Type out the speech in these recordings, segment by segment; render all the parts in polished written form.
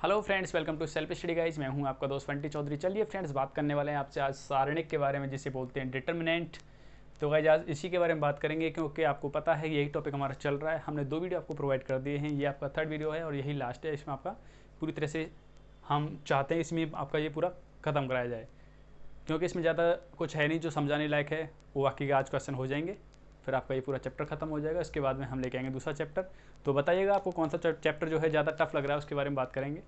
Hello friends, welcome to self study guys. मैं हूं आपका दोस्त फंटी चौधरी। चलिए फ्रेंड्स, बात करने वाले हैं आपसे आज सारणिक के बारे में, जिसे बोलते हैं डिटर्मिनेंट। तो गाइज आज इसी के बारे में बात करेंगे, क्योंकि आपको पता है यही टॉपिक हमारा चल रहा है। हमने 2 वीडियो आपको प्रोवाइड कर दिए हैं, ये आपका 3rd वीडियो है और यही लास्ट है। इसमें आपका पूरी तरह से हम चाहते हैं इसमें आपका ये पूरा ख़त्म कराया जाए, क्योंकि इसमें ज़्यादा कुछ है नहीं जो समझाने लायक है। वो बाकी के आज क्वेश्चन हो जाएंगे, फिर आपका ये पूरा चैप्टर खत्म हो जाएगा। इसके बाद में हम लेके आएंगे दूसरा चैप्टर। तो बताइएगा आपको कौन सा चैप्टर जो है ज़्यादा टफ लग रहा है, उसके बारे में बात करेंगे।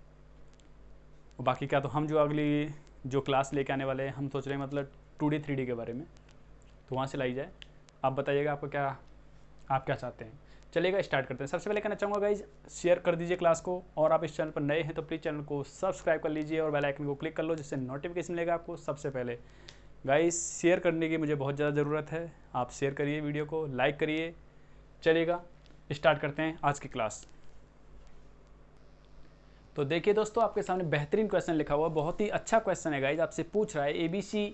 और बाकी का तो हम जो अगली जो क्लास लेके आने वाले हैं, हम सोच रहे हैं मतलब 2D 3D के बारे में, तो वहाँ से लाई जाए। आप बताइएगा आपको क्या, आप क्या चाहते हैं। चलिएगा स्टार्ट करते हैं। सबसे पहले कहना चाहूँगा गाइज, शेयर कर दीजिए क्लास को, और आप इस चैनल पर नए हैं तो प्लीज़ चैनल को सब्सक्राइब कर लीजिए और बेल आइकन को क्लिक कर लो, जिससे नोटिफिकेशन मिलेगा आपको सबसे पहले। गाइज शेयर करने की मुझे बहुत ज़्यादा ज़रूरत है, आप शेयर करिए, वीडियो को लाइक करिए। चलिएगा स्टार्ट करते हैं आज की क्लास। तो देखिए दोस्तों, आपके सामने बेहतरीन क्वेश्चन लिखा हुआ, बहुत ही अच्छा क्वेश्चन है गाइज। आपसे पूछ रहा है एबीसी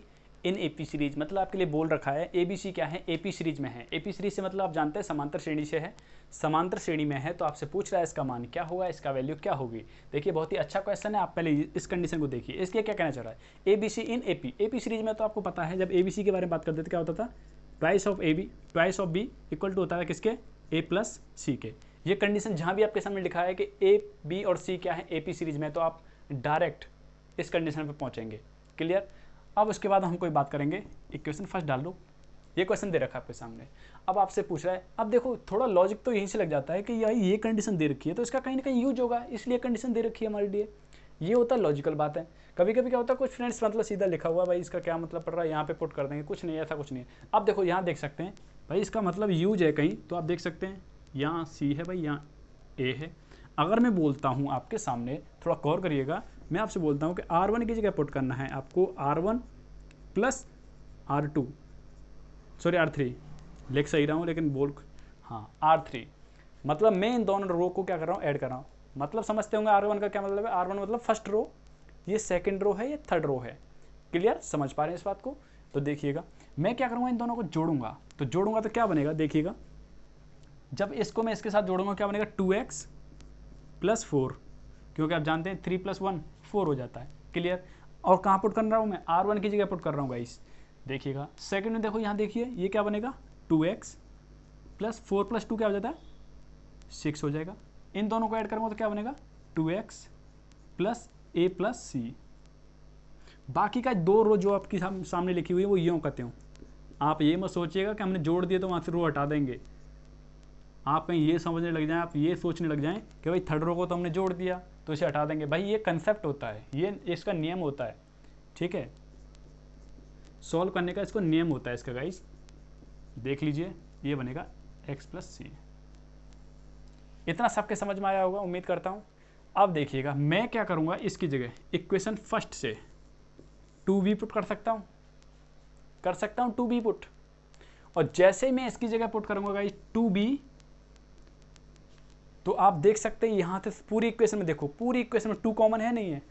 इन एपी सीरीज, मतलब आपके लिए बोल रखा है एबीसी क्या है, एपी सीरीज में है। एपी सीरीज से मतलब आप जानते हैं समांतर श्रेणी से है, समांतर श्रेणी में है। तो आपसे पूछ रहा है इसका मान क्या होगा, इसका वैल्यू क्या होगी। देखिए बहुत ही अच्छा क्वेश्चन है। आप पहले इस कंडीशन को देखिए, इसके क्या कहना चाह रहा है, ABC in AP. AP series में तो आपको पता है, जब एबीसी के बारे में बात करते थे क्या होता था, twice of a b twice of b equal to होता है किसके, ए प्लस सी के। ये कंडीशन जहाँ भी आपके सामने लिखा है कि ए बी और सी क्या है एपी सीरीज में, तो आप डायरेक्ट इस कंडीशन पे पहुंचेंगे। क्लियर। अब उसके बाद हम कोई बात करेंगे। इक्वेशन फर्स्ट डाल लो, ये क्वेश्चन दे रखा है आपके सामने। अब आपसे पूछ रहा है, अब देखो थोड़ा लॉजिक तो यहीं से लग जाता है कि यार ये कंडीशन दे रखी है तो इसका कहीं ना कहीं यूज होगा, इसलिए कंडीशन दे रखी है हमारे लिए। ये होता है लॉजिकल बात है। कभी कभी क्या होता है, कुछ फ्रेंड्स मतलब सीधा लिखा हुआ भाई इसका क्या मतलब पड़ रहा है, यहाँ पे पुट कर देंगे, कुछ नहीं ऐसा कुछ नहीं है। अब देखो यहाँ देख सकते हैं भाई, इसका मतलब यूज है कहीं, तो आप देख सकते हैं यहाँ सी है भाई, यहाँ ए है। अगर मैं बोलता हूँ आपके सामने, थोड़ा गौर करिएगा, मैं आपसे बोलता हूँ कि R1 की जगह पुट करना है आपको R1 plus R2, sorry R3, लिख सही रहा हूँ लेकिन बोल, हाँ R3। मतलब मैं इन दोनों रो को क्या कर रहा हूँ, ऐड कर रहा हूँ। मतलब समझते होंगे R1 का क्या मतलब है, R1 मतलब फर्स्ट रो, ये सेकंड रो है, ये थर्ड रो है। क्लियर, समझ पा रहे हैं इस बात को। तो देखिएगा मैं क्या करूँगा, इन दोनों को जोड़ूंगा। तो जोड़ूंगा तो क्या बनेगा, देखिएगा जब इसको मैं इसके साथ जोड़ूंगा क्या बनेगा, 2x प्लस 4, क्योंकि आप जानते हैं 3 + 1 4 हो जाता है। क्लियर। और कहाँ पुट कर रहा हूँ मैं, R1 की जगह पुट कर रहा हूँ गाइस। देखिएगा सेकंड में देखो, यहाँ देखिए ये क्या बनेगा, 2x प्लस 4 + 2 क्या हो जाता है, 6 हो जाएगा। इन दोनों को ऐड करूँगा तो क्या बनेगा, 2x प्लस a प्लस सी। बाकी का 2 रो जो आपकी सामने लिखी हुई है वो यूँ करते हो। आप ये मत सोचिएगा कि हमने जोड़ दिया तो वहाँ से रो हटा देंगे। आप कहीं ये समझने लग जाएं, आप ये सोचने लग जाएं कि भाई थर्ड रो को तो हमने जोड़ दिया तो इसे हटा देंगे। भाई ये कंसेप्ट होता है, ये इसका नियम होता है। ठीक है, सॉल्व करने का इसको नियम होता है इसका गाइस। देख लीजिए ये बनेगा x प्लस सी। इतना सबके समझ में आया होगा उम्मीद करता हूँ। अब देखिएगा मैं क्या करूँगा, इसकी जगह इक्वेशन फर्स्ट से 2b पुट कर सकता हूँ, 2b पुट। और जैसे ही मैं इसकी जगह पुट करूँगा गाइस 2b, तो आप देख सकते हैं यहाँ से पूरी इक्वेशन में देखो, पूरी इक्वेशन में 2 कॉमन है नहीं है।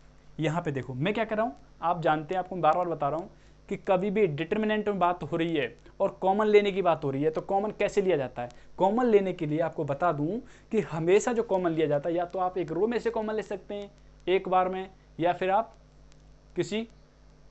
यहाँ पे देखो मैं क्या कर रहा हूँ, आप जानते हैं, आपको बार बार बता रहा हूँ कि कभी भी डिटर्मिनेंट में बात हो रही है और कॉमन लेने की बात हो रही है, तो कॉमन कैसे लिया जाता है। कॉमन लेने के लिए आपको बता दूं कि हमेशा जो कॉमन लिया जाता है, या तो आप एक रो में से कॉमन ले सकते हैं एक बार में, या फिर आप किसी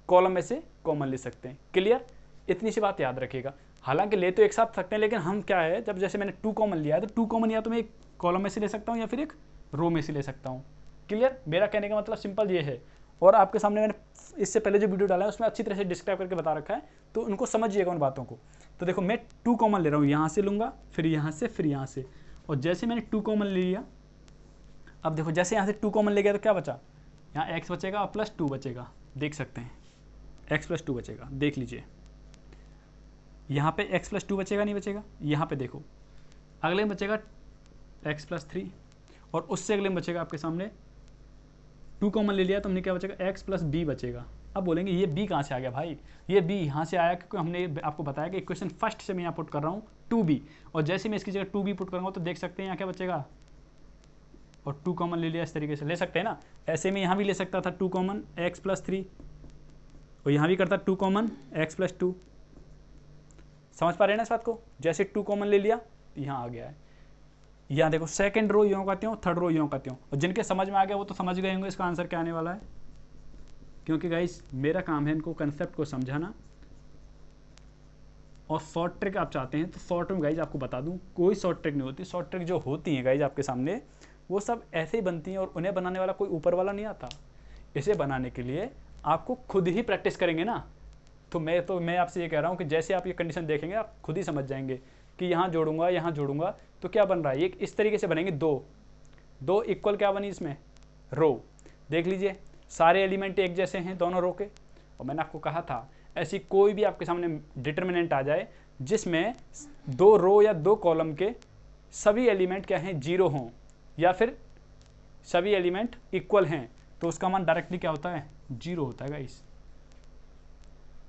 कॉलम में से कॉमन ले सकते हैं। क्लियर, इतनी सी बात याद रखिएगा। हालांकि ले तो एक साथ सकते हैं, लेकिन हम क्या है, जब जैसे मैंने 2 कॉमन लिया है तो 2 कॉमन या तो मैं एक कॉलम में से ले सकता हूँ या फिर एक रो में से ले सकता हूँ। क्लियर, मेरा कहने का मतलब सिंपल ये है। और आपके सामने मैंने इससे पहले जो वीडियो डाला है उसमें अच्छी तरह से डिस्क्राइब करके बता रखा है, तो उनको समझिएगा उन बातों को। तो देखो मैं 2 कॉमन ले रहा हूँ, यहाँ से लूँगा, फिर यहाँ से, फिर यहाँ से। और जैसे मैंने 2 कॉमन ले लिया, अब देखो जैसे यहाँ से 2 कॉमन ले गया तो क्या बचा, यहाँ x बचेगा और प्लस 2 बचेगा। देख सकते हैं x प्लस 2 बचेगा, देख लीजिए यहाँ पे x प्लस 2 बचेगा, नहीं बचेगा। यहाँ पे देखो अगले में बचेगा x प्लस 3, और उससे अगले में बचेगा आपके सामने 2 कॉमन ले लिया तो हमने क्या बचेगा, x प्लस b बचेगा। अब बोलेंगे ये b कहाँ से आ गया भाई, ये b यहाँ से आया क्योंकि हमने आपको बताया कि इक्वेशन फर्स्ट से मैं यहाँ पुट कर रहा हूँ 2b, और जैसे मैं इसकी जगह 2b पुट करूँगा तो देख सकते हैं यहाँ क्या बचेगा, और 2 कॉमन ले लिया, इस तरीके से ले सकते हैं ना। ऐसे में यहाँ भी ले सकता था 2 कॉमन x प्लस 3, और यहाँ भी करता 2 कॉमन x प्लस 2। समझ पा रहे हैं ना इस बात को, जैसे 2 कॉमन ले लिया यहाँ आ गया है। यहाँ देखो सेकंड रो यूँ का त्यों, थर्ड रो यूँ का त्यों। और जिनके समझ में आ गया वो तो समझ गए होंगे इसका आंसर क्या आने वाला है, क्योंकि गाइस मेरा काम है इनको कंसेप्ट को समझाना। और शॉर्ट ट्रिक आप चाहते हैं तो शॉर्ट में गाइज आपको बता दूं, कोई शॉर्ट ट्रिक नहीं होती। शॉर्ट ट्रिक जो होती हैं गाइज आपके सामने, वो सब ऐसे ही बनती हैं और उन्हें बनाने वाला कोई ऊपर वाला नहीं आता। इसे बनाने के लिए आपको खुद ही प्रैक्टिस करेंगे ना। तो मैं आपसे ये कह रहा हूँ कि जैसे आप ये कंडीशन देखेंगे आप खुद ही समझ जाएंगे कि यहाँ जोड़ूंगा तो क्या बन रहा है। ये इस तरीके से बनेंगे, दो इक्वल क्या बनी इसमें, रो। देख लीजिए सारे एलिमेंट एक जैसे हैं दोनों रो के। और मैंने आपको कहा था ऐसी कोई भी आपके सामने डिटर्मिनेंट आ जाए जिसमें 2 रो या 2 कॉलम के सभी एलिमेंट क्या हैं, 0 हों, या फिर सभी एलिमेंट इक्वल हैं, तो उसका मान डायरेक्टली क्या होता है, 0 होता है गाइस।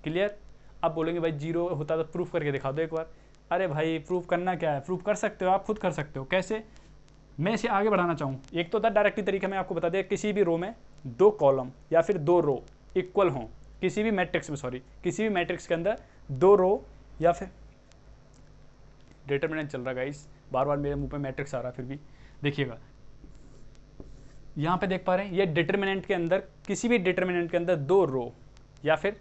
क्लियर। अब बोलेंगे भाई 0 होता तो प्रूफ करके दिखा दो एक बार। अरे भाई प्रूफ करना क्या है, प्रूफ कर सकते हो, आप खुद कर सकते हो। कैसे, मैं इसे आगे बढ़ाना चाहूँ, एक तो था डायरेक्टली तरीका मैं आपको बता दिया, किसी भी रो में 2 कॉलम या फिर 2 रो इक्वल हों, किसी भी मैट्रिक्स में, किसी भी मैट्रिक्स के अंदर 2 रो या फिर डिटरमिनेंट चल रहा है गाइस, बार बार मेरे मुंह पे मैट्रिक्स आ रहा है, फिर भी देखिएगा यहाँ पे देख पा रहे हैं, ये डिटरमिनेंट के अंदर, किसी भी डिटरमिनेंट के अंदर 2 रो या फिर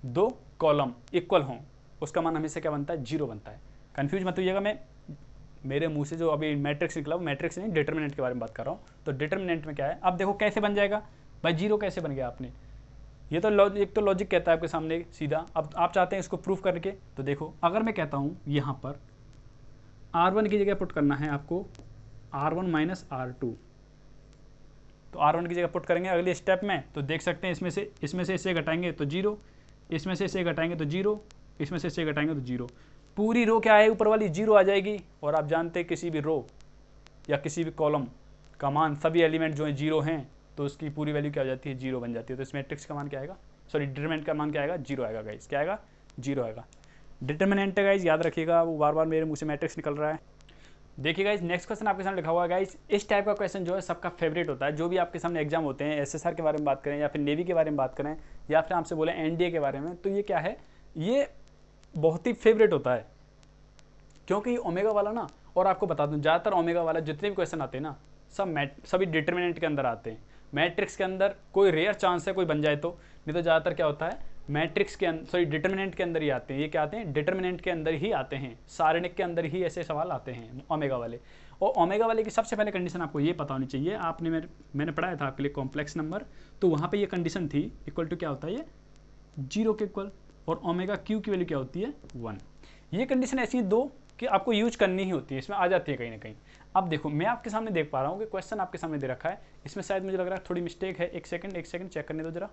2 कॉलम इक्वल हों, उसका मान हमेशा क्या बनता है, 0 बनता है। कंफ्यूज मत होइएगा, मैं मेरे मुंह से जो अभी मैट्रिक्स निकला वो मैट्रिक्स नहीं, डिटरमिनेंट के बारे में बात कर रहा हूँ। तो डिटरमिनेंट में क्या है, अब देखो कैसे बन जाएगा भाई, 0 कैसे बन गया आपने, ये तो एक तो लॉजिक कहता है आपके सामने सीधा। अब आप चाहते हैं इसको प्रूफ करके, तो देखो अगर मैं कहता हूँ यहाँ पर R1 की जगह पुट करना है आपको R1 माइनस R2, तो R1 की जगह पुट करेंगे अगले स्टेप में, तो देख सकते हैं इसमें से इसे घटाएंगे तो 0, इसमें से इसे घटाएंगे तो 0, इसमें से इसे घटाएंगे तो 0, पूरी रो क्या है ऊपर वाली 0 आ जाएगी। और आप जानते हैं किसी भी रो या किसी भी कॉलम का मान, सभी एलिमेंट जो है 0 हैं, तो उसकी पूरी वैल्यू क्या हो जाती है, 0 बन जाती है। तो इस मैट्रिक्स का मान क्या आएगा, सॉरी डिटरमिनेंट का मान क्या आएगा, 0 आएगा गाइस। क्या आएगा, 0 आएगा। डिटरमिनेंट है गाइस, याद रखिएगा, वो बार बार मेरे मुंह से मैट्रिक्स निकल रहा है। देखिए गाइस नेक्स्ट क्वेश्चन आपके सामने लिखा हुआ है गाइस। इस टाइप का क्वेश्चन जो है सबका फेवरेट होता है, जो भी आपके सामने एग्जाम होते हैं, SSR के बारे में बात करें या फिर नेवी के बारे में बात करें या फिर आपसे बोले NDA के बारे में, तो ये क्या है, ये बहुत ही फेवरेट होता है, क्योंकि ओमेगा वाला ना, और आपको बता दूं ज़्यादातर ओमेगा वाला जितने भी क्वेश्चन आते हैं ना, सभी डिटरमिनेंट के अंदर आते हैं। मैट्रिक्स के अंदर कोई रेयर चांस है कोई बन जाए तो, नहीं तो ज़्यादातर क्या होता है मैट्रिक्स के अंदर, सॉरी डिटरमिनेंट के अंदर ही आते हैं। ये क्या आते हैं, डिटरमिनेंट के अंदर ही आते हैं, सारणिक के अंदर ही ऐसे सवाल आते हैं ओमेगा वाले। और ओमेगा वाले की सबसे पहले कंडीशन आपको ये पता होनी चाहिए, आपने मैंने पढ़ाया था आपके लिए कॉम्प्लेक्स नंबर, तो वहाँ पर ये कंडीशन थी इक्वल टू क्या होता है, ये 0 के इक्वल, और ओमेगा क्यू की वैल्यू क्या होती है, 1। ये कंडीशन ऐसी दो कि आपको यूज करनी ही होती है, इसमें आ जाती है कहीं ना कहीं। अब देखो मैं आपके सामने देख पा रहा हूँ कि क्वेश्चन आपके सामने दे रखा है, इसमें शायद मुझे लग रहा है थोड़ी मिस्टेक है। एक सेकंड चेक करने दो, जरा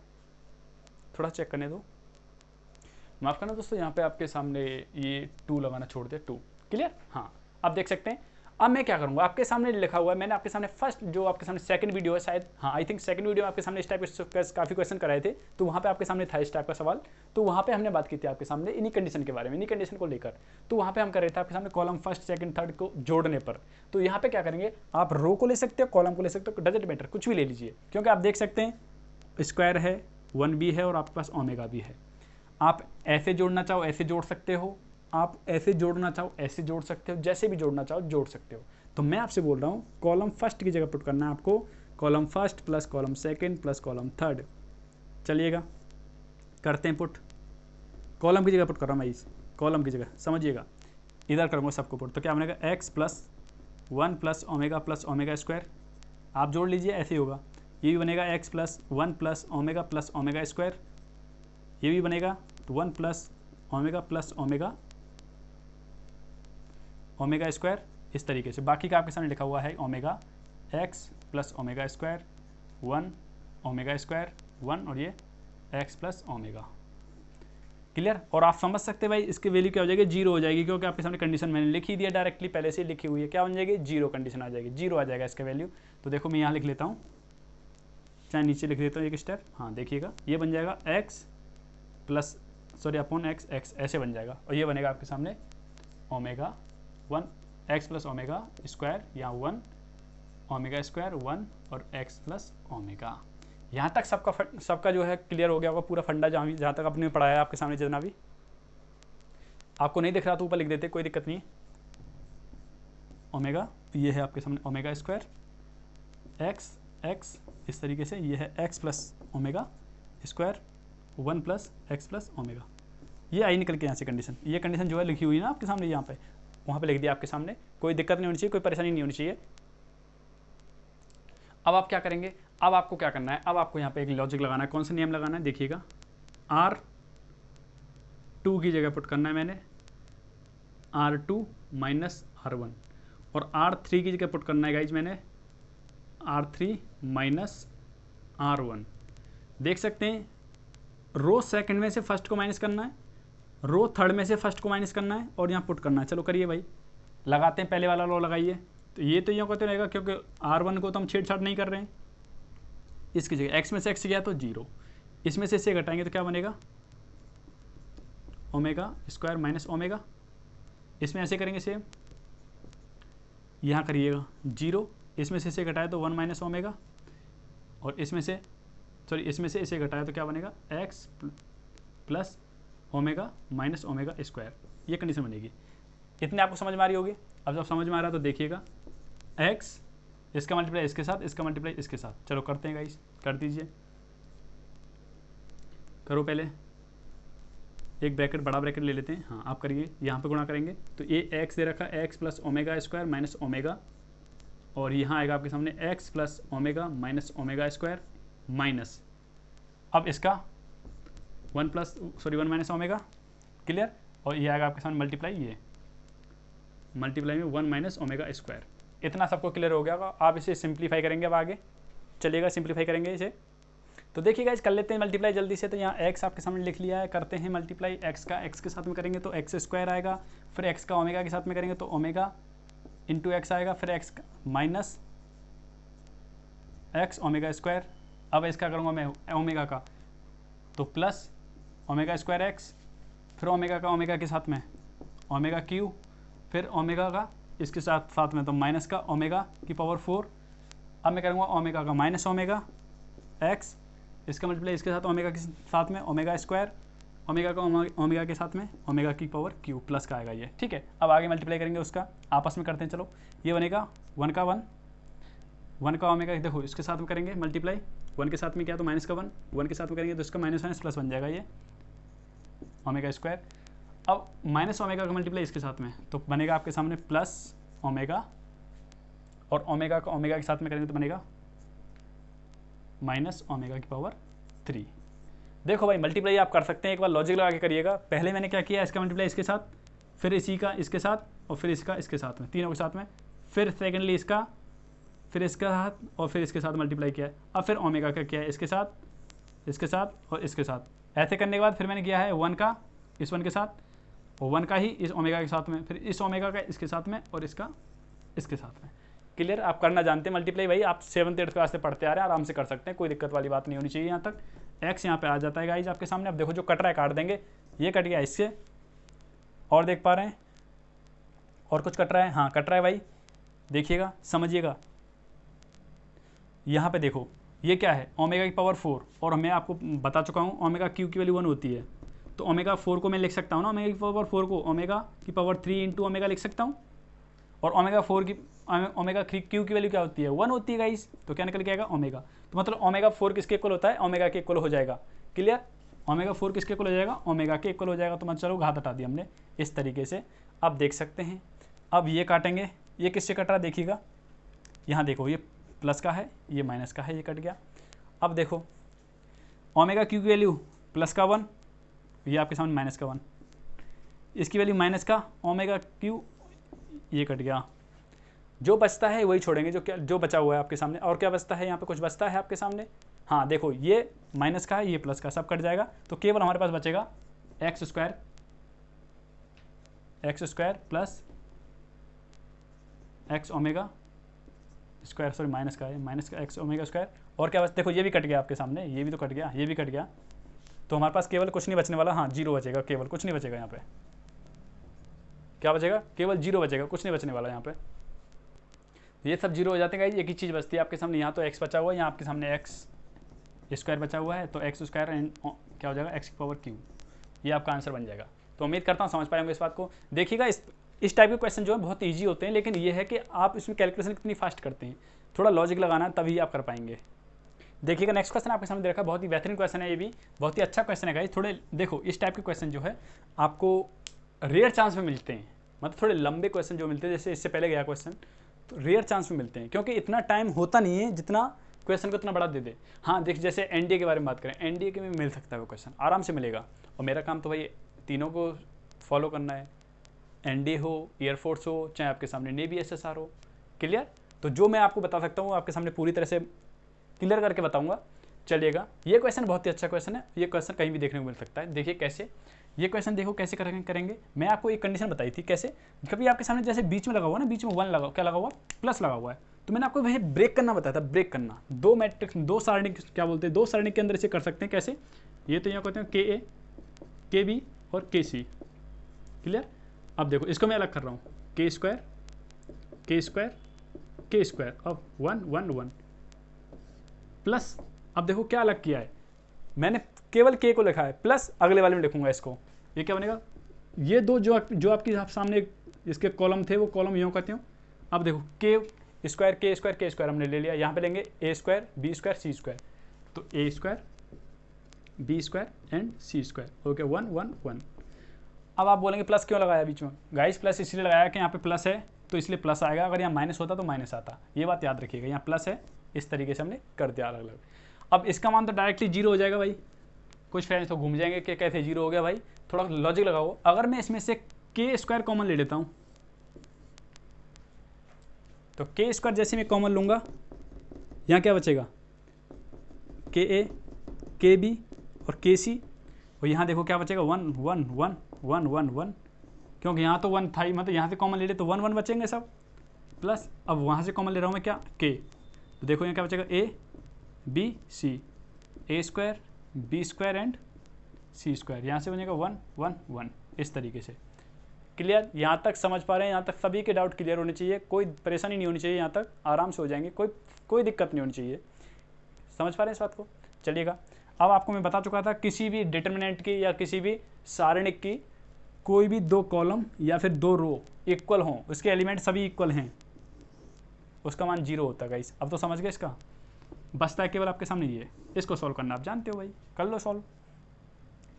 थोड़ा चेक करने दो, माफ करना दोस्तों। यहाँ पे आपके सामने ये 2 लगाना छोड़ दे, 2 क्लियर। हाँ आप देख सकते हैं। अब मैं क्या करूँगा, आपके सामने लिखा हुआ है, मैंने आपके सामने फर्स्ट जो आपके सामने सेकंड वीडियो है शायद, हाँ आई थिंक सेकंड वीडियो में आपके सामने इस टाइप के काफ़ी क्वेश्चन कराए थे, तो वहाँ पे आपके सामने था इस टाइप का सवाल, तो वहाँ पे हमने बात की थी आपके सामने इन्हीं कंडीशन के बारे में, इन्हीं कंडीशन को लेकर। तो वहाँ पे हम कर रहे थे आपके सामने कॉलम फर्स्ट सेकंड थर्ड को जोड़ने पर। तो यहाँ पे क्या करेंगे, आप रो को ले सकते हो, कॉलम को ले सकते हो, डजंट मैटर, कुछ भी ले लीजिए, क्योंकि आप देख सकते हैं स्क्वायर है, 1b है और आपके पास ओमेगा भी है। आप ऐसे जोड़ना चाहो ऐसे जोड़ सकते हो, आप ऐसे जोड़ना चाहो ऐसे जोड़ सकते हो, जैसे भी जोड़ना चाहो जोड़ सकते हो। तो मैं आपसे बोल रहा हूँ कॉलम फर्स्ट की जगह पुट करना है आपको, column first plus column second plus column third. चलिएगा करते हैं पुट, कॉलम की जगह पुट कर रहा हूँ मैं, इस कॉलम की जगह समझिएगा, इधर करूँगा सबको पुट। तो क्या बनेगा, x plus 1 plus omega square, आप जोड़ लीजिए ऐसे ही होगा। ये भी बनेगा x plus 1 plus omega square, ये भी बनेगा 1 प्लस ओमेगा स्क्वायर, इस तरीके से। बाकी का आपके सामने लिखा हुआ है omega x plus omega square 1 omega square 1 और ये x प्लस ओमेगा। क्लियर। और आप समझ सकते हैं भाई इसकी वैल्यू क्या हो जाएगी, 0 हो जाएगी, क्योंकि आपके सामने कंडीशन मैंने लिख ही दिया डायरेक्टली, पहले से लिखी हुई है। क्या बन जाएगी, 0 कंडीशन आ जाएगी, 0 आ जाएगा इसका वैल्यू। तो देखो मैं यहाँ लिख लेता हूँ, चाहे नीचे लिख देता हूँ एक स्टेप। हाँ देखिएगा ये बन जाएगा x plus sorry upon x ऐसे बन जाएगा, और ये बनेगा आपके सामने omega 1 x plus omega square या 1 ओमेगा स्क्वायर 1 और x प्लस ओमेगा। यहाँ तक सबका जो है क्लियर हो गया होगा, पूरा फंडा जहाँ तक आपने पढ़ाया है आपके सामने जितना भी। आपको नहीं दिख रहा तो ऊपर लिख देते, कोई दिक्कत नहीं। ओमेगा, ये है आपके सामने ओमेगा स्क्वायर एक्स एक्स, इस तरीके से ये है x plus omega square 1 plus x plus omega. ये आई निकल के यहाँ से कंडीशन, ये कंडीशन जो है लिखी हुई है ना आपके सामने यहाँ पे, वहाँ पे लिख दिया आपके सामने, कोई दिक्कत नहीं होनी चाहिए, कोई परेशानी नहीं होनी चाहिए। अब आप क्या करेंगे, अब आपको क्या करना है, अब आपको यहाँ पे एक लॉजिक लगाना है। कौन सा नियम लगाना है देखिएगा, R2 की जगह पुट करना है मैंने R2 माइनस R1, और R3 की जगह पुट करना है गाइज मैंने R3 माइनस R1। देख सकते हैं रो सेकंड में से फर्स्ट को माइनस करना है, रो थर्ड में से फर्स्ट को माइनस करना है, और यहाँ पुट करना है। चलो करिए भाई, लगाते हैं, पहले वाला रो लगाइए। तो ये तो यूँ कहते रहेगा क्योंकि R1 को तो हम छेड़छाड़ नहीं कर रहे हैं। इसकी जगह x में से x गया तो 0, इसमें से इसे घटाएंगे तो क्या बनेगा ओमेगा स्क्वायर माइनस ओमेगा। इसमें ऐसे करेंगे सेम, यहाँ करिएगा 0, इसमें से इसे घटाए तो 1 माइनस ओमेगा, और इसमें से इसमें से इसे घटाए तो क्या बनेगा x plus omega minus omega square. ये कंडीशन बनेगी। इतने आपको समझ में आ रही होगी। अब जब समझ में आ रहा है तो देखिएगा x, इसका मल्टीप्लाई इसके साथ, इसका मल्टीप्लाई इसके साथ। चलो करते हैं गाइस, कर दीजिए, करो पहले। एक ब्रैकेट, बड़ा ब्रैकेट ले लेते हैं, हाँ आप करिए। यहाँ पे गुणा करेंगे तो ये x दे रखा है, x plus omega square minus omega, और यहाँ आएगा आपके सामने x plus omega minus omega square minus, अब इसका 1 माइनस ओमेगा, क्लियर। और ये आएगा आपके सामने मल्टीप्लाई, ये मल्टीप्लाई में 1 माइनस ओमेगा स्क्वायर। इतना सबको क्लियर हो गया होगा। आप इसे सिंप्लीफाई करेंगे, अब आगे चलिएगा सिंप्लीफाई करेंगे इसे। तो देखिए गाइस, कर लेते हैं मल्टीप्लाई जल्दी से। तो यहाँ x आपके सामने लिख लिया है, करते हैं मल्टीप्लाई। x का x के साथ में करेंगे तो x स्क्वायर आएगा, फिर x का ओमेगा के साथ में करेंगे तो ओमेगा इंटू एक्स आएगा, फिर x minus x omega square. अब इसका करूँगा मैं ओमेगा का तो प्लस ओमेगा स्क्वायर एक्स, फिर ओमेगा का ओमेगा के साथ में ओमेगा क्यू, फिर ओमेगा का इसके साथ में तो माइनस का ओमेगा की पावर 4। अब मैं करूँगा ओमेगा का माइनस ओमेगा एक्स, इसका मल्टीप्लाई इसके साथ ओमेगा के साथ में ओमेगा स्क्वायर, ओमेगा का ओमेगा के साथ में ओमेगा की पावर क्यू प्लस का आएगा ये, ठीक है। अब आगे मल्टीप्लाई करेंगे उसका, आपस में करते हैं। चलो ये बनेगा 1 का 1 का ओमेगा, देखो इसके साथ में करेंगे मल्टीप्लाई, 1 के साथ में क्या तो माइनस का 1 के साथ में करेंगे तो इसका माइनस माइनस प्लस बन जाएगा ये ओमेगा स्क्वायर। अब माइनस ओमेगा का मल्टीप्लाई इसके साथ में तो बनेगा आपके सामने प्लस ओमेगा, और ओमेगा का ओमेगा के साथ में करेंगे तो बनेगा माइनस ओमेगा की पावर 3। देखो भाई मल्टीप्लाई आप कर सकते हैं, एक बार लॉजिक लगा के करिएगा। पहले मैंने क्या किया, इसका मल्टीप्लाई इसके साथ, फिर इसी का इसके साथ, और फिर इसका इसके साथ में, तीनों के साथ में, फिर सेकेंडली इसका, फिर इसके साथ, और फिर इसके साथ मल्टीप्लाई किया है। अब फिर ओमेगा का किया है इसके साथ और इसके साथ। ऐसे करने के बाद फिर मैंने किया है 1 का इस 1 के साथ, और 1 का ही इस ओमेगा के साथ में, फिर इस ओमेगा का इसके साथ में, और इसका इसके साथ में। क्लियर, आप करना जानते हैं मल्टीप्लाई भाई, आप 7th-8th क्लास से पढ़ते आ रहे हैं, आराम से कर सकते हैं, कोई दिक्कत वाली बात नहीं होनी चाहिए। यहाँ तक x यहाँ पे आ जाता है गाइज आपके सामने। अब देखो जो कट रहा है काट देंगे, ये कट गया इससे, और देख पा रहे हैं और कुछ कट रहा है, हाँ कट रहा है भाई, देखिएगा समझिएगा। यहाँ पे देखो ये क्या है, ओमेगा की पावर 4, और मैं आपको बता चुका हूँ ओमेगा क्यू की वैल्यू 1 होती है, तो ओमेगा 4 को मैं लिख सकता हूँ ना, ओमेगा की पावर 4 को ओमेगा की पावर 3 इंटू ओमेगा लिख सकता हूँ, और ओमेगा क्यू की वैल्यू क्या होती है 1 होती है गाइस, तो क्या निकल के आएगा ओमेगा। तो मतलब ओमेगा 4 किसके इक्वल होता है, ओमेगा के इक्वल हो जाएगा। क्लियर, ओमेगा 4 किसके इक्वल हो जाएगा, ओमेगा के इक्वल हो जाएगा। तो मतलब चलो घात हटा दिया हमने इस तरीके से, आप देख सकते हैं। अब ये काटेंगे, ये किससे कट रहा है देखिएगा, यहाँ देखो ये प्लस का है, ये माइनस का है, ये कट गया। अब देखो ओमेगा क्यू की वैल्यू प्लस का 1, ये आपके सामने माइनस का 1, इसकी वैल्यू माइनस का ओमेगा क्यू, ये कट गया। जो बचता है वही छोड़ेंगे, जो बचा हुआ है आपके सामने। और क्या बचता है, यहाँ पे कुछ बचता है आपके सामने, हाँ देखो ये माइनस का है, ये प्लस का, सब कट जाएगा। तो केवल हमारे पास बचेगा x square plus x omega square, sorry minus का है, माइनस का एक्स ओमेगा स्क्वायर। और क्या बस, देखो ये भी कट गया आपके सामने, ये भी तो कट गया, ये भी कट गया। तो हमारे पास केवल कुछ नहीं बचने वाला, हाँ 0 बचेगा, केवल कुछ नहीं बचेगा। यहाँ पे क्या बचेगा, केवल 0 बचेगा, कुछ नहीं बचने वाला यहाँ पे। ये सब 0 हो जाते हैं गाइस, एक ही चीज़ बचती है आपके सामने। यहाँ तो x बचा हुआ है, यहाँ आपके सामने एक्स स्क्वायर बचा हुआ है, तो एक्स स्क्वायर एंड क्या हो जाएगा एक्स की पावर क्यू, ये आपका आंसर बन जाएगा। तो उम्मीद करता हूँ समझ पाएंगे इस बात को। देखिएगा इस टाइप के क्वेश्चन जो है बहुत ईजी होते हैं, लेकिन ये है कि आप इसमें कैलकुलेशन कितनी फास्ट करते हैं, थोड़ा लॉजिक लगाना है तभी आप कर पाएंगे। देखिएगा नेक्स्ट क्वेश्चन आपके सामने देखा, बहुत ही बेहतरीन क्वेश्चन है, ये भी बहुत ही अच्छा क्वेश्चन है गाइस। थोड़े देखो इस टाइप के क्वेश्चन जो है आपको रेयर चांस में मिलते हैं, मतलब थोड़े लंबे क्वेश्चन जो मिलते हैं, जैसे इससे पहले गया क्वेश्चन, तो रेयर चांस में मिलते हैं, क्योंकि इतना टाइम होता नहीं है जितना क्वेश्चन को इतना बड़ा दे दे। हाँ देख, जैसे एनडीए के बारे में बात करें, एनडीए के में मिल सकता है वो क्वेश्चन, आराम से मिलेगा। और मेरा काम तो भाई तीनों को फॉलो करना है, एनडीए हो, एयरफोर्स हो, चाहे आपके सामने नेवी एसएसआर हो। क्लियर? तो जो मैं आपको बता सकता हूँ आपके सामने पूरी तरह से क्लियर करके बताऊंगा। चलिएगा, ये क्वेश्चन बहुत ही अच्छा क्वेश्चन है, ये क्वेश्चन कहीं भी देखने को मिल सकता है। देखिए कैसे, ये क्वेश्चन देखो कैसे करेंगे। मैं आपको एक कंडीशन बताई थी कैसे, कभी आपके सामने जैसे बीच में लगा हुआ ना, बीच में 1 लगा, क्या लगा हुआ, प्लस लगा हुआ है, तो मैंने आपको वैसे ब्रेक करना बताया था, ब्रेक करना। दो मैट्रिक्स, दो सारणी, क्या बोलते हैं, दो सारणी के अंदर इसे कर सकते हैं। कैसे? ये तो यहाँ कहते हैं के ए, के बी और के सी। क्लियर? अब देखो इसको मैं अलग कर रहा हूँ, के स्क्वायर, के स्क्वायर, के स्क्वायर, अब 1 1 1 प्लस, अब देखो क्या अलग किया है, मैंने केवल के को लिखा है, प्लस अगले वाले में लिखूंगा इसको, ये क्या बनेगा, ये दो जो आपके सामने इसके कॉलम थे वो कॉलम यूँ करते हो। अब देखो के स्क्वायर, के स्क्वायर, के स्क्वायर हमने ले लिया, यहाँ पे लेंगे A square, B square, C square, तो A square, B square and C square. Okay, 1 1 1। अब आप बोलेंगे प्लस क्यों लगाया बीच में? गाइस प्लस इसलिए लगाया कि यहाँ पे प्लस है तो इसलिए प्लस आएगा, अगर यहाँ माइनस होता तो माइनस आता, ये बात याद रखिएगा। यहाँ प्लस है, इस तरीके से हमने कर दिया अलग अलग। अब इसका मान तो डायरेक्टली जीरो हो जाएगा भाई, कुछ फ्रेंड्स तो घूम जाएंगे कि कैसे जीरो हो गया भाई, थोड़ा लॉजिक लगाओ। अगर मैं इसमें से के स्क्वायर कॉमन ले लेता हूँ, तो के स्क्वायर जैसे मैं कॉमन लूँगा, यहाँ क्या बचेगा, के ए, के बी और के सी, और यहाँ देखो क्या बचेगा, 1 1 1 1 1 1, क्योंकि यहाँ तो 1 था ही, मतलब यहाँ से कॉमन ले ले तो 1 1 बचेंगे सब, प्लस अब वहाँ से कॉमन ले रहा हूँ मैं क्या, के, तो देखो यहाँ क्या बचेगा, a b c, a square, B square and C square, यहाँ से बनेगा 1 1 1, इस तरीके से। क्लियर? यहाँ तक समझ पा रहे हैं? यहाँ तक सभी के डाउट क्लियर होने चाहिए, कोई परेशानी नहीं होनी चाहिए, यहाँ तक आराम से हो जाएंगे, कोई दिक्कत नहीं होनी चाहिए। समझ पा रहे हैं इस बात को? चलिएगा, अब आपको मैं बता चुका था किसी भी डिटर्मिनेंट की या किसी भी सारणिक की कोई भी दो कॉलम या फिर दो रो इक्वल हों, उसके एलिमेंट सभी इक्वल हैं, उसका मान 0 होता है गाइस। अब तो समझ गए, इसका बचता है केवल आपके सामने ये, इसको सॉल्व करना आप जानते हो भाई, कर लो सॉल्व।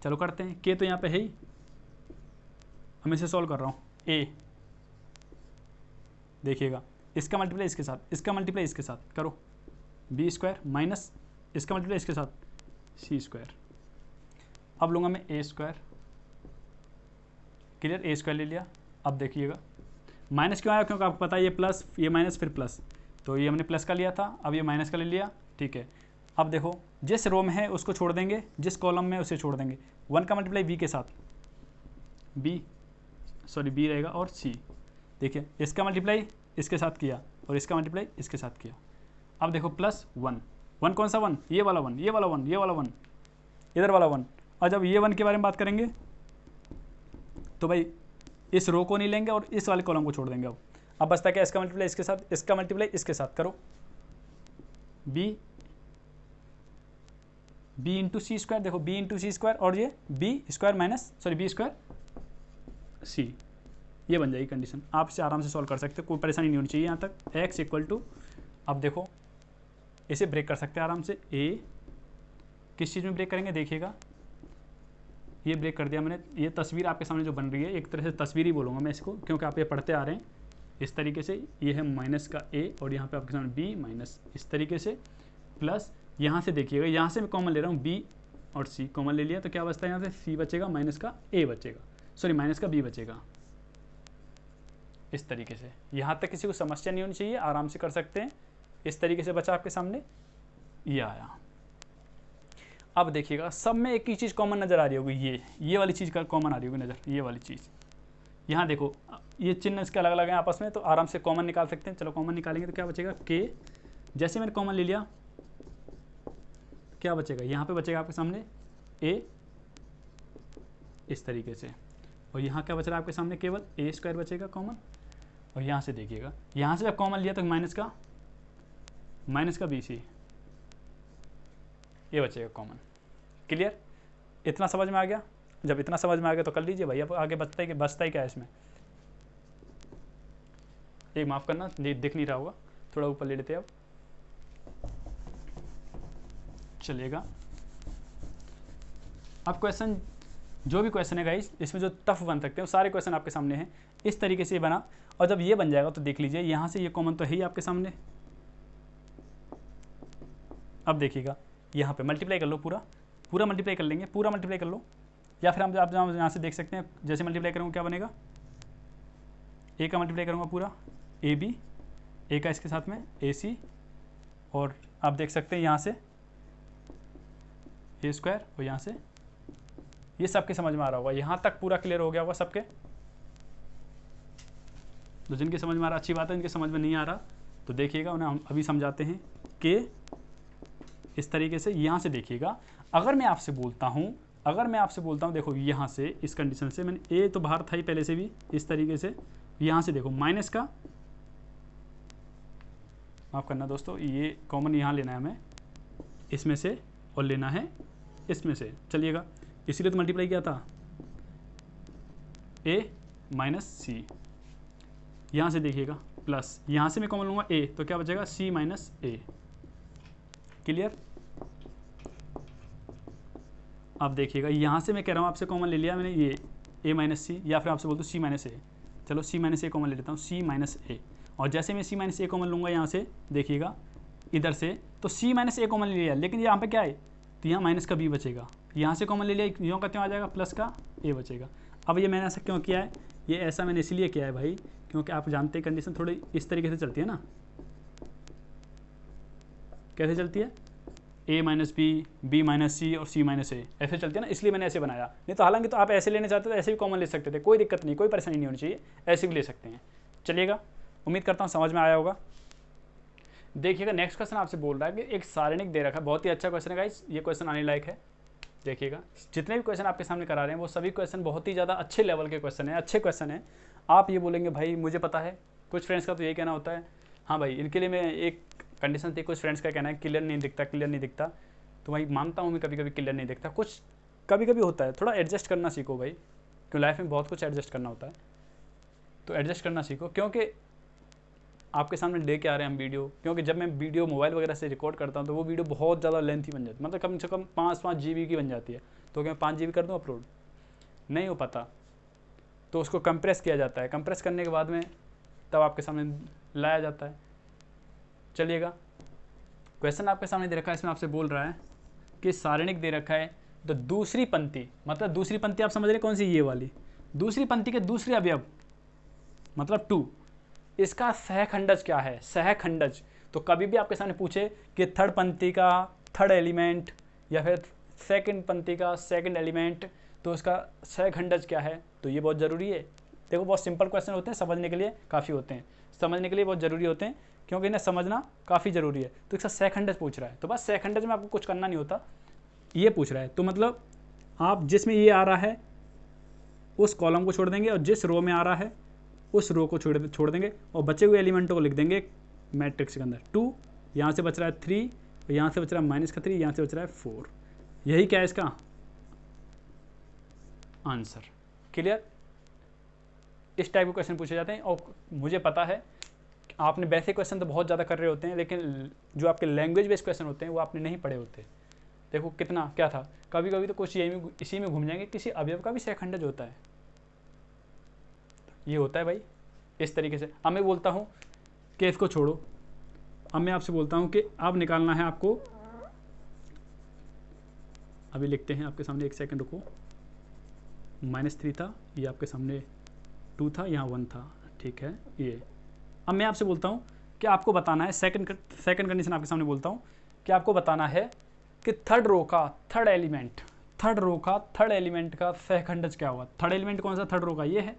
चलो करते हैं, के तो यहाँ पे है ही, हम इसे सॉल्व कर रहा हूँ। ए देखिएगा, इसका मल्टीप्लाई इसके साथ, इसका मल्टीप्लाई इसके साथ करो, बी स्क्वायर माइनस इसका मल्टीप्लाई इसके साथ सी स्क्वायर। अब लूँगा मैं ए स्क्वायर, क्लियर, ए स्क्वायर ले लिया। अब देखिएगा माइनस क्यों आया, क्योंकि आपको पता है ये प्लस, ये माइनस, फिर प्लस, तो ये हमने प्लस का लिया था, अब ये माइनस का ले लिया, ठीक है। अब देखो जिस रो में है उसको छोड़ देंगे, जिस कॉलम में उसे छोड़ देंगे। 1 का मल्टीप्लाई बी के साथ, बी रहेगा और सी, देखिए इसका मल्टीप्लाई इसके साथ किया और इसका मल्टीप्लाई इसके साथ किया। अब देखो प्लस 1 1 कौन सा 1, ये वाला 1, ये वाला 1, ये वाला 1, इधर वाला 1। और जब ये 1 के बारे में बात करेंगे तो भाई इस रो को नहीं लेंगे और इस वाले कॉलम को छोड़ देंगे। अब बचता क्या, इसका मल्टीप्लाई इसके साथ, इसका मल्टीप्लाई इसके साथ करो, बी इंटू सी स्क्वायर, देखो बी इंटू सी स्क्वायर, और ये B square minus B square C, ये बन जाएगी कंडीशन। आप इसे आराम से सॉल्व कर सकते हो, कोई परेशानी नहीं होनी चाहिए यहाँ तक। एक्स इक्वल टू, अब देखो इसे ब्रेक कर सकते हैं आराम से। ए किस चीज़ में ब्रेक करेंगे, देखिएगा ये ब्रेक कर दिया मैंने। ये तस्वीर आपके सामने जो बन रही है, एक तरह से तस्वीर ही बोलूँगा मैं इसको, क्योंकि आप ये पढ़ते आ रहे हैं इस तरीके से। ये है माइनस का ए और यहाँ पे आपके सामने बी माइनस, इस तरीके से, प्लस यहाँ से देखिएगा, यहाँ से मैं कॉमन ले रहा हूँ, बी और सी कॉमन ले लिया, तो क्या बचता है यहाँ से, सी बचेगा, माइनस का ए बचेगा, माइनस का बी बचेगा, इस तरीके से। यहाँ तक किसी को समस्या नहीं होनी चाहिए, आराम से कर सकते हैं। इस तरीके से बचा आपके सामने, ये आया। अब देखिएगा सब में एक ही चीज़ कॉमन नज़र आ रही होगी, ये वाली चीज़ का कॉमन आ रही होगी नज़र, ये वाली चीज़। यहाँ देखो ये चिन्ह इसके अलग अलग हैं आपस में, तो आराम से कॉमन निकाल सकते हैं। चलो कॉमन निकालेंगे तो क्या बचेगा, के, जैसे मैंने कॉमन ले लिया क्या बचेगा, यहाँ पे बचेगा आपके सामने ए, इस तरीके से, और यहाँ क्या बच रहा है आपके सामने, केवल ए स्क्वायर बचेगा कॉमन। और यहाँ से देखिएगा, यहाँ से जब कॉमन लिया तो माइनस का बी सी, ये बचेगा कॉमन। क्लियर? इतना समझ में आ गया? जब इतना समझ में आ गया तो कर लीजिए भाई। अब आगे बचता ही क्या है इसमें, एक माफ़ करना, दिख नहीं रहा होगा, थोड़ा ऊपर ले लेते हैं अब, चलिएगा। अब क्वेश्चन, जो भी क्वेश्चन है गाइस, इसमें जो टफ बन सकते हैं वो सारे क्वेश्चन आपके सामने हैं। इस तरीके से ये बना, और जब ये बन जाएगा तो देख लीजिए यहाँ से ये कॉमन तो है ही आपके सामने। अब देखिएगा यहाँ पे मल्टीप्लाई कर लो, पूरा मल्टीप्लाई कर लेंगे, पूरा मल्टीप्लाई कर लो, या फिर हम आप यहाँ से देख सकते हैं, जैसे मल्टीप्लाई करूँगा क्या बनेगा, ए का मल्टीप्लाई करूँगा पूरा ए बी, ए का इसके साथ में ए सी, और आप देख सकते हैं यहाँ से ए स्क्वायर, और यहाँ से ये सबके समझ में आ रहा होगा, यहाँ तक पूरा क्लियर हो गया होगा सबके। तो जिनके समझ में आ रहा अच्छी बात है, जिनके समझ में नहीं आ रहा तो देखिएगा, उन्हें हम अभी समझाते हैं कि इस तरीके से यहाँ से देखिएगा। अगर मैं आपसे बोलता हूँ देखो यहाँ से इस कंडीशन से, मैंने ए तो बाहर था ही पहले से भी, इस तरीके से यहाँ से देखो माइनस का, माफ़ करना दोस्तों, ये कॉमन यहाँ लेना है हमें इसमें से, और लेना है इसमें से, चलिएगा, इसीलिए तो मल्टीप्लाई किया था, a माइनस सी, यहाँ से देखिएगा प्लस, यहाँ से मैं कॉमन लूँगा a, तो क्या बचेगा c माइनस ए, क्लियर। अब देखिएगा यहाँ से मैं कह रहा हूँ आपसे कॉमन ले लिया मैंने ये a माइनस सी, या फिर आपसे बोलता हूँ c माइनस ए, चलो c माइनस ए कॉमन ले लेता हूँ, c माइनस ए, और जैसे मैं c माइनस ए कॉमन लूँगा यहाँ से देखिएगा इधर से, तो c माइनस ए कॉमन ले लिया, लेकिन यहाँ पे क्या है, तो यहाँ माइनस का b बचेगा, यहाँ से कॉमन ले लिया, यूँ का त्यों आ जाएगा, प्लस का a बचेगा। अब ये मैंने ऐसा क्यों किया है, ये ऐसा मैंने इसलिए किया है भाई, क्योंकि आप जानते हैं कंडीशन थोड़ी इस तरीके से चलती है ना, कैसे चलती है, a माइनस बी माइनस सी और c माइनस ए, ऐसे चलती है ना, इसलिए मैंने ऐसे बनाया। नहीं तो हालांकि तो आप ऐसे लेने चाहते तो ऐसे भी कॉमन ले सकते थे, कोई दिक्कत नहीं, कोई परेशानी नहीं होनी चाहिए, ऐसे भी ले सकते हैं। चलिएगा, उम्मीद करता हूँ समझ में आया होगा। देखिएगा नेक्स्ट क्वेश्चन आपसे बोल रहा है कि एक सारणिक दे रखा है, बहुत ही अच्छा क्वेश्चन है गाइस, ये क्वेश्चन आने लायक है। देखिएगा जितने भी क्वेश्चन आपके सामने करा रहे हैं वो सभी क्वेश्चन बहुत ही ज़्यादा अच्छे लेवल के क्वेश्चन हैं, अच्छे क्वेश्चन हैं। आप ये बोलेंगे भाई मुझे पता है, कुछ फ्रेंड्स का तो यही कहना होता है, हाँ भाई इनके लिए मैं एक कंडीशन थी, कुछ फ्रेंड्स का कहना है क्लियर नहीं दिखता, तो भाई मानता हूँ मैं कभी कभी क्लियर नहीं दिखता, कुछ कभी कभी होता है, थोड़ा एडजस्ट करना सीखो भाई, क्यों लाइफ में बहुत कुछ एडजस्ट करना होता है, तो एडजस्ट करना सीखो। क्योंकि आपके सामने लेके आ रहे हैं हम वीडियो, क्योंकि जब मैं वीडियो मोबाइल वगैरह से रिकॉर्ड करता हूँ तो वो वीडियो बहुत ज़्यादा लेंथी बन जाती है, मतलब कम से कम 5 GB की बन जाती है, तो क्या 5 GB कर दूँ अपलोड, नहीं हो पाता, तो उसको कंप्रेस किया जाता है, कंप्रेस करने के बाद में तब आपके सामने लाया जाता है। चलिएगा क्वेश्चन आपके सामने दे रखा है, इसमें आपसे बोल रहा है कि सारणिक दे रखा है, तो दूसरी पंक्ति, मतलब दूसरी पंक्ति आप समझ रहे कौन सी, ये वाली दूसरी पंक्ति के दूसरे अवयव मतलब 2, इसका सहखंडज क्या है, सहखंडज। तो कभी भी आपके सामने पूछे कि थर्ड पंक्ति का थर्ड एलिमेंट या फिर सेकंड पंक्ति का सेकंड एलिमेंट, तो उसका सहखंडज क्या है, तो ये बहुत ज़रूरी है। देखो बहुत सिंपल क्वेश्चन होते हैं, समझने के लिए काफ़ी होते हैं, समझने के लिए बहुत ज़रूरी होते हैं, क्योंकि इन्हें समझना काफ़ी ज़रूरी है। तो इसका सहखंडज पूछ रहा है, तो बस सहखंडज में आपको कुछ करना नहीं होता, ये पूछ रहा है, तो मतलब आप जिसमें ये आ रहा है उस कॉलम को छोड़ देंगे, और जिस रो में आ रहा है उस रो को छोड़ देंगे, और बचे हुए एलिमेंटों को लिख देंगे मैट्रिक्स के अंदर। 2 यहाँ से बच रहा है 3, और यहाँ से बच रहा है माइनस का 3, यहाँ से बच रहा है 4, यही क्या है इसका आंसर। क्लियर, इस टाइप के क्वेश्चन पूछे जाते हैं, और मुझे पता है आपने वैसे क्वेश्चन तो बहुत ज़्यादा कर रहे होते हैं, लेकिन जो आपके लैंग्वेज बेस्ड क्वेश्चन होते हैं वो आपने नहीं पढ़े होते। देखो कितना क्या था, कभी कभी तो कुछ इसी में घूम जाएंगे, किसी अवयव का भी सहखंडज होता है, ये होता है भाई इस तरीके से। अब मैं बोलता हूँ कि इसको छोड़ो, अब मैं आपसे बोलता हूँ कि अब निकालना है आपको, अभी लिखते हैं आपके सामने, एक सेकंड रुको, -3 था, ये आपके सामने 2 था, यहाँ 1 था, ठीक है ये। अब मैं आपसे बोलता हूँ कि आपको बताना है, सेकंड कंडीशन आपके सामने बोलता हूँ कि आपको बताना है कि थर्ड रो का थर्ड एलिमेंट का सहखंडज क्या हुआ। थर्ड एलिमेंट कौन सा, थर्ड रो का ये है,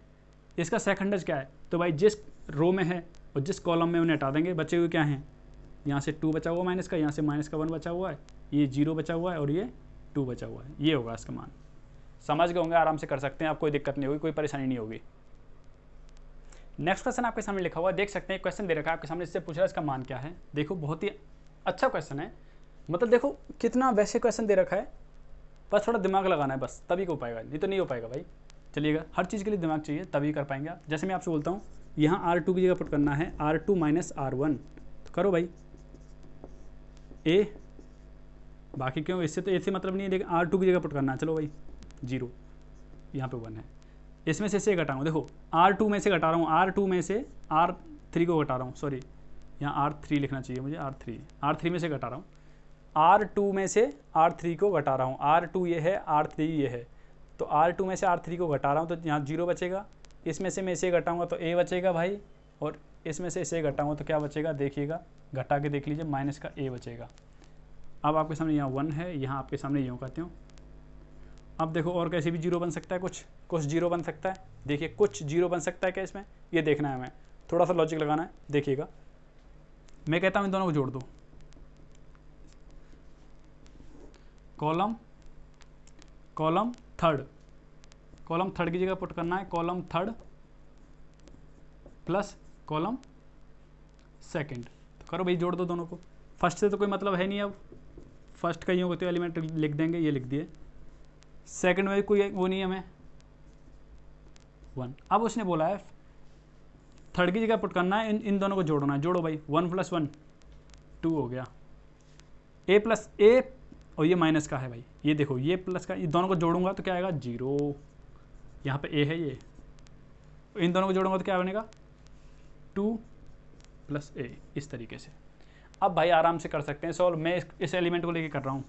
इसका सहखंडज क्या है, तो भाई जिस रो में है और जिस कॉलम में उन्हें हटा देंगे, बचे हुए क्या हैं, यहाँ से 2 बचा हुआ माइनस का, यहाँ से माइनस का 1 बचा हुआ है, ये 0 बचा हुआ है और ये 2 बचा हुआ है, ये होगा इसका मान। समझ गए होंगे, आराम से कर सकते हैं आप, कोई दिक्कत नहीं होगी, कोई परेशानी नहीं होगी। नेक्स्ट क्वेश्चन आपके सामने लिखा हुआ देख सकते हैं, क्वेश्चन दे रखा है आपके सामने, इससे पूछ रहा है इसका मान क्या है। देखो बहुत ही अच्छा क्वेश्चन है, मतलब देखो कितना वैसे क्वेश्चन दे रखा है, बस थोड़ा दिमाग लगाना है बस, तभी हो पाएगा, नहीं तो नहीं हो पाएगा भाई। चलिएगा, हर चीज़ के लिए दिमाग चाहिए तभी कर पाएंगे आप। जैसे मैं आपसे बोलता हूँ यहाँ R2 की जगह पुट करना है R2 माइनस R1, तो करो भाई A, बाकी क्यों, इससे तो A से मतलब नहीं है, लेकिन R2 की जगह पुट करना है। चलो भाई 0, यहाँ पे 1 है, इसमें से इसे घटाऊँ, देखो R2 में से घटा रहा हूँ, R2 में से R3 को घटा रहा हूँ, सॉरी यहाँ R3 लिखना चाहिए मुझे, R3 में से घटा रहा हूँ, R2 में से R3 को घटा रहा हूँ, R2 ये है, R3 ये है, तो R2 में से R3 को घटा रहा हूँ, तो यहाँ 0 बचेगा, इसमें से मैं इसे घटाऊँगा तो A बचेगा भाई, और इसमें से इसे घटाऊँगा तो क्या बचेगा, देखिएगा घटा के देख लीजिए, माइनस का A बचेगा। अब आपके सामने यहाँ 1 है, यहाँ आपके सामने यूँ करते हो। अब देखो और कैसे भी 0 बन सकता है, कुछ 0 बन सकता है, देखिए कुछ 0 बन सकता है क्या इसमें, ये देखना है हमें, थोड़ा सा लॉजिक लगाना है। देखिएगा मैं कहता हूँ इन दोनों को जोड़ दो, कॉलम थर्ड की जगह पुट करना है column third plus column second, तो करो भाई जोड़ दो दोनों को। फर्स्ट से तो कोई मतलब है नहीं, अब फर्स्ट का यूँ होते एलिमेंट लिख देंगे, ये लिख दिए, सेकंड में कोई वो नहीं है हमें 1। अब उसने बोला है थर्ड की जगह पुट करना है, इन दोनों को जोड़ना है, जोड़ो भाई 1 + 1 2 हो गया, A + A, और ये माइनस का है भाई, ये देखो ये प्लस का, ये दोनों को जोड़ूंगा तो क्या आएगा 0, यहाँ पे A है ये, इन दोनों को जोड़ूंगा तो क्या बनेगा 2 + A, इस तरीके से। अब भाई आराम से कर सकते हैं सॉल्व, मैं इस एलिमेंट को लेके कर रहा हूँ,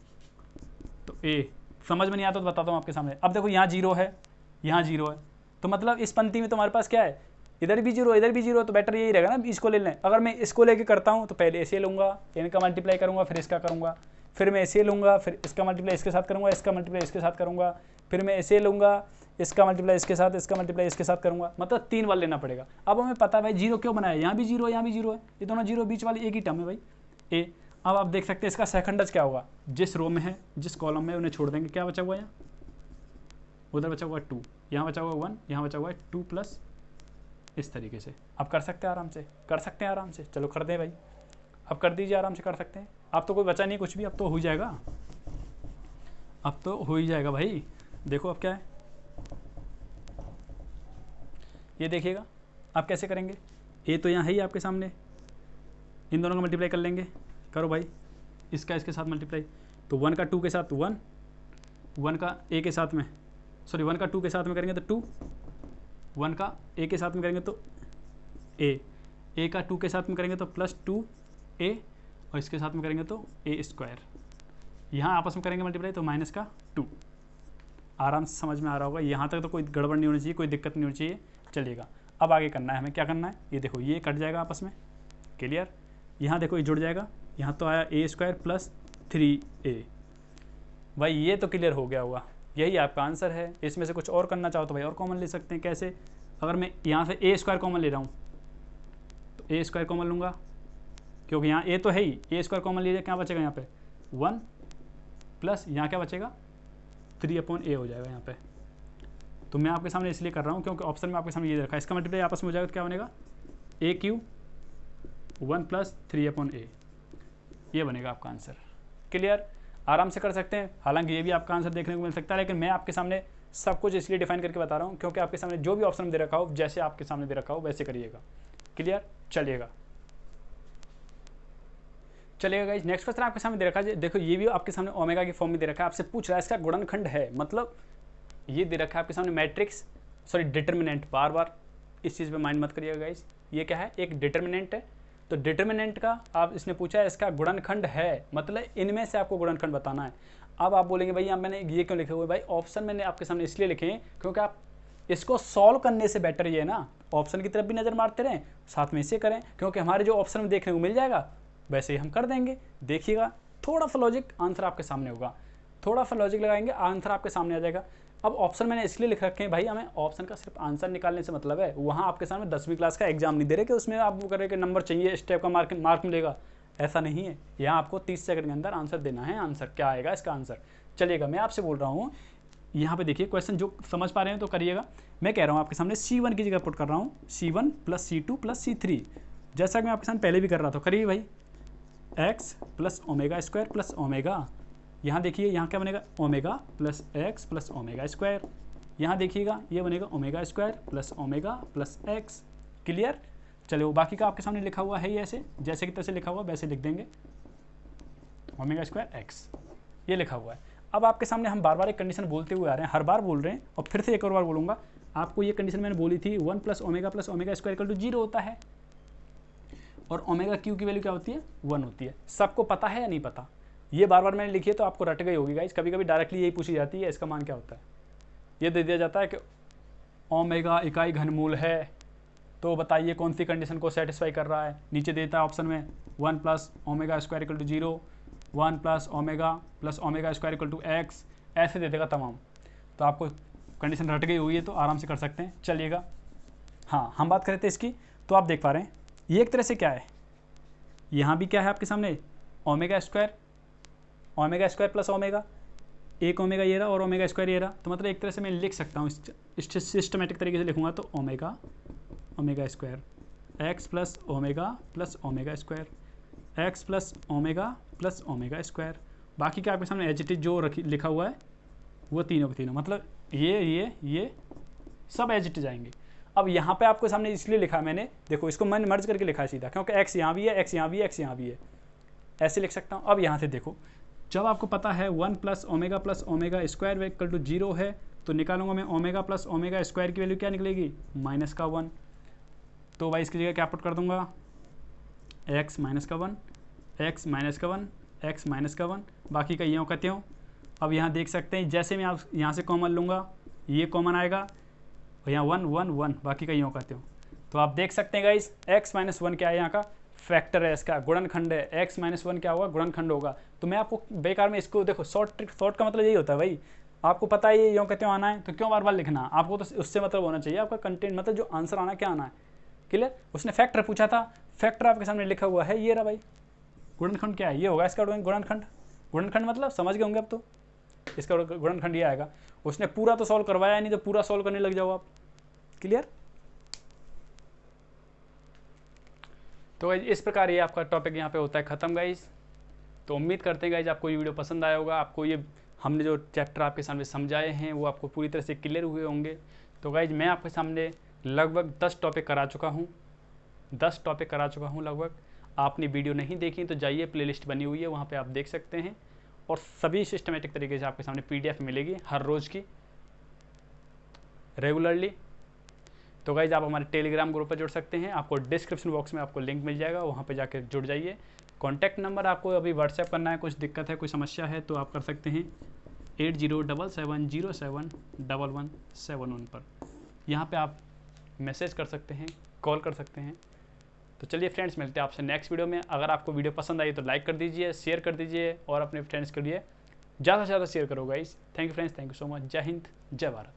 तो A समझ में नहीं आता तो बताता हूँ आपके सामने। अब देखो यहाँ 0 है, यहाँ 0 है, तो मतलब इस पंक्ति में तुम्हारे पास क्या है, इधर भी 0 इधर भी 0, तो बेटर यही रहेगा ना इसको ले लें। अगर मैं इसको लेके करता हूँ तो पहले इसे लूँगा, इनका मल्टीप्लाई करूँगा, फिर इसका करूँगा, फिर मैं इसे लूँगा, फिर इसका मल्टीप्लाई इसके साथ करूँगा, इसका मल्टीप्लाई इसके साथ करूँगा, फिर मैं इसे लूँगा, इसका मल्टीप्लाई इसके साथ, इसका मल्टीप्लाई इसके साथ करूँगा, मतलब 3 बार लेना पड़ेगा। अब हमें पता है भाई 0 क्यों बनाया, यहाँ भी 0 है, यहाँ भी 0 है, ये दोनों 0 बीच वाली एक ही टर्म है भाई A। अब आप देख सकते हैं इसका सेकंडज क्या होगा, जिस रो में है, जिस कॉलम में, उन्हें छोड़ देंगे, क्या बचा हुआ है यहाँ, उधर बचा हुआ 2, यहाँ बचा हुआ 1, यहाँ बचा हुआ है 2 प्लस, इस तरीके से। अब कर सकते हैं आराम से, कर सकते हैं आराम से, चलो कर दें भाई, अब कर दीजिए आराम से, कर सकते हैं। अब तो कोई बचा नहीं कुछ भी, अब तो हो ही जाएगा, अब तो हो ही जाएगा भाई। देखो अब क्या है, ये देखिएगा आप कैसे करेंगे, A तो यहाँ है ही आपके सामने, इन दोनों का मल्टीप्लाई कर लेंगे, करो भाई इसका इसके साथ मल्टीप्लाई, तो 1 का 2 के साथ 1, 1 का A के साथ में, सॉरी 1 का 2 के साथ में करेंगे तो 2, 1 का A के साथ में करेंगे तो A का 2 के साथ में करेंगे तो +2A, और इसके साथ में करेंगे तो A², यहाँ आपस में करेंगे मल्टीप्लाई तो माइनस का 2। आराम से समझ में आ रहा होगा, यहाँ तक तो कोई गड़बड़ नहीं होनी चाहिए, कोई दिक्कत नहीं होनी चाहिए, चलिएगा। अब आगे करना है हमें, क्या करना है, ये देखो ये कट जाएगा आपस में, क्लियर, यहाँ देखो ये जुड़ जाएगा, यहाँ तो आया A² + 3A, भाई ये तो क्लियर हो गया होगा, यही आपका आंसर है। इसमें से कुछ और करना चाहो तो भाई और कॉमन ले सकते हैं, कैसे, अगर मैं यहाँ से A² कॉमन ले रहा हूँ तो A² कॉमन लूँगा, क्योंकि यहाँ A तो है ही, A² कॉमन लीजिए, क्या बचेगा यहाँ पे 1 प्लस यहाँ क्या बचेगा 3/A हो जाएगा यहाँ पे। तो मैं आपके सामने इसलिए कर रहा हूँ क्योंकि ऑप्शन में आपके सामने ये रखा है, इसका मल्टीप्लाई आपस में हो जाएगा तो क्या बनेगा AQ 1 + 3/A, ये बनेगा आपका आंसर। क्लियर, आराम से कर सकते हैं, हालांकि ये भी आपका आंसर देखने को मिल सकता है, लेकिन मैं आपके सामने सब कुछ इसलिए डिफाइन करके बता रहा हूँ क्योंकि आपके सामने जो भी ऑप्शन दे रखा हो, जैसे आपके सामने दे रखा हो वैसे करिएगा। क्लियर, चलिएगा गाइस, नेक्स्ट क्वेश्चन आपके सामने दे रखा है, देखो ये भी आपके सामने ओमेगा की फॉर्म में दे रखा है, आपसे पूछ रहा है इसका गुणनखंड है, मतलब ये दे रखा है आपके सामने मैट्रिक्स, सॉरी डिटर्मिनेंट, बार बार इस चीज़ पे माइंड मत करिएगा गाइस, ये क्या है एक डिटर्मिनेंट है, तो डिटर्मिनेंट का आप इसने पूछा है इसका गुणनखंड है, मतलब इनमें से आपको गुणनखंड बताना है। अब आप बोलेंगे भाई मैंने ये क्यों लिखे हुए, भाई ऑप्शन मैंने आपके सामने इसलिए लिखे हैं क्योंकि आप इसको सॉल्व करने से बेटर ये है ना, ऑप्शन की तरफ भी नज़र मारते रहें, साथ में इसे करें, क्योंकि हमारे जो ऑप्शन में देखने को मिल जाएगा वैसे ही हम कर देंगे। देखिएगा थोड़ा सा लॉजिक, आंसर आपके सामने होगा, थोड़ा सा लॉजिक लगाएंगे, आंसर आपके सामने आ जाएगा। अब ऑप्शन मैंने इसलिए लिख रखे हैं भाई, हमें ऑप्शन का सिर्फ आंसर निकालने से मतलब है, वहाँ आपके सामने 10वीं क्लास का एग्जाम नहीं दे रहे कि उसमें आप वो करें कि नंबर चाहिए, इस टाइप का मार्क मिलेगा, ऐसा नहीं है। यहाँ आपको 30 सेकंड के अंदर आंसर देना है, आंसर क्या आएगा इसका आंसर। चलिएगा मैं आपसे बोल रहा हूँ, यहाँ पे देखिए क्वेश्चन जो समझ पा रहे हैं तो करिएगा। मैं कह रहा हूँ आपके सामने C1 की जगह पुट कर रहा हूँ, C1 + C2 + C3, जैसा कि मैं आपके सामने पहले भी कर रहा था, करिए भाई x + ω² + ओमेगा, यहाँ देखिए यहाँ क्या बनेगा ओमेगा + x + ω², यहाँ देखिएगा ये बनेगा ω² + ओमेगा + x, क्लियर। चलो बाकी का आपके सामने लिखा हुआ है, ये ऐसे जैसे कि तैसे लिखा हुआ वैसे लिख देंगे, ओमेगा स्क्वायर एक्स ये लिखा हुआ है। अब आपके सामने हम बार बार एक कंडीशन बोलते हुए आ रहे हैं, हर बार बोल रहे हैं और फिर से एक और बार बोलूँगा आपको। ये कंडीशन मैंने बोली थी 1 plus omega square equal to 0 होता है और ओमेगा क्यू की वैल्यू क्या होती है 1 होती है। सबको पता है या नहीं पता? ये बार बार मैंने लिखी है तो आपको रट गई होगी गाइस। कभी कभी डायरेक्टली यही पूछी जाती है इसका मान क्या होता है। ये दे दिया जाता है कि ओमेगा इकाई घनमूल है, तो बताइए कौन सी कंडीशन को सेटिस्फाई कर रहा है। नीचे देता है ऑप्शन में 1 plus omega square equal to 0, 1 plus omega square equal to x, ऐसे दे देगा तमाम। तो आपको कंडीशन रट गई हुई है तो आराम से कर सकते हैं, चलिएगा। हाँ, हम बात करें थे इसकी, तो आप देख पा रहे हैं ये एक तरह से क्या है, यहाँ भी क्या है आपके सामने ओमेगा स्क्वायर प्लस ओमेगा, एक ओमेगा ये रहा और ओमेगा स्क्वायर ये रहा। तो मतलब एक तरह से मैं लिख सकता हूँ सिस्टमेटिक तरीके से लिखूंगा तो omega square x plus omega square x plus omega square. बाकी क्या आपके सामने एच जो लिखा हुआ है वो तीनों के तीनों, मतलब ये सब एच जाएंगे। अब यहाँ पे आपके सामने इसलिए लिखा है मैंने, देखो इसको मैंने मर्ज करके लिखा है सीधा, क्योंकि एक्स यहाँ भी है, एक्स यहाँ भी है, एक्स यहाँ भी है, ऐसे लिख सकता हूँ। अब यहाँ से देखो, जब आपको पता है 1 plus omega square equal to 0 है, तो निकालूंगा मैं ओमेगा प्लस ओमेगा स्क्वायर की वैल्यू क्या निकलेगी -1। तो भाई इसकी जगह क्या पुट कर दूंगा x माइनस का 1, बाकी का यूँ कहते हो। अब यहाँ देख सकते हैं जैसे मैं आप यहाँ से कॉमन लूँगा ये कॉमन आएगा और यहाँ 1 1 1, बाकी का यूँ कहते हो। तो आप देख सकते हैं गाइस x-1 क्या है, यहाँ का फैक्टर है, इसका गुणनखंड है। x-1 क्या होगा गुणनखंड होगा। तो मैं आपको बेकार में इसको देखो, शॉर्ट का मतलब यही होता है भाई, आपको पता है ये यूँ कहते हो आना है तो क्यों बार बार लिखना, आपको तो उससे मतलब होना चाहिए आपका कंटेंट, मतलब जो आंसर आना है क्या आना है, क्लियर। उसने फैक्टर पूछा था, फैक्टर आपके सामने लिखा हुआ है ये रहा भाई। गुणनखंड क्या है, ये होगा इसका गुणनखंड मतलब समझ गए होंगे अब तो, इसका गुणनखंड ये आएगा। उसने पूरा तो सॉल्व करवाया नहीं, तो पूरा सॉल्व करने लग जाओ आप, क्लियर। तो गाइज इस प्रकार ये आपका टॉपिक यहाँ पे होता है ख़त्म गाइज। तो उम्मीद करते हैं गाइज आपको ये वीडियो पसंद आया होगा, आपको ये हमने जो चैप्टर आपके सामने समझाए हैं वो आपको पूरी तरह से क्लियर हुए होंगे। तो गाइज मैं आपके सामने लगभग 10 टॉपिक करा चुका हूँ लगभग। आपने वीडियो नहीं देखी तो जाइए, प्लेलिस्ट बनी हुई है वहाँ पे आप देख सकते हैं, और सभी सिस्टमेटिक तरीके से आपके सामने PDF मिलेगी हर रोज़ की रेगुलरली। तो गाइज आप हमारे टेलीग्राम ग्रुप पर जुड़ सकते हैं, आपको डिस्क्रिप्शन बॉक्स में आपको लिंक मिल जाएगा, वहाँ पे जाकर जुड़ जाइए। कॉन्टैक्ट नंबर आपको अभी व्हाट्सएप करना है, कुछ दिक्कत है कोई समस्या है तो आप कर सकते हैं 8077071171 पर। यहाँ पे आप मैसेज कर सकते हैं, कॉल कर सकते हैं। तो चलिए फ्रेंड्स, मिलते हैं आपसे नेक्स्ट वीडियो में। अगर आपको वीडियो पसंद आई तो लाइक कर दीजिए, शेयर कर दीजिए और अपने फ्रेंड्स के लिए ज़्यादा से ज़्यादा शेयर करो guys. Thank you friends, thank you so much. जय हिंद, जय भारत।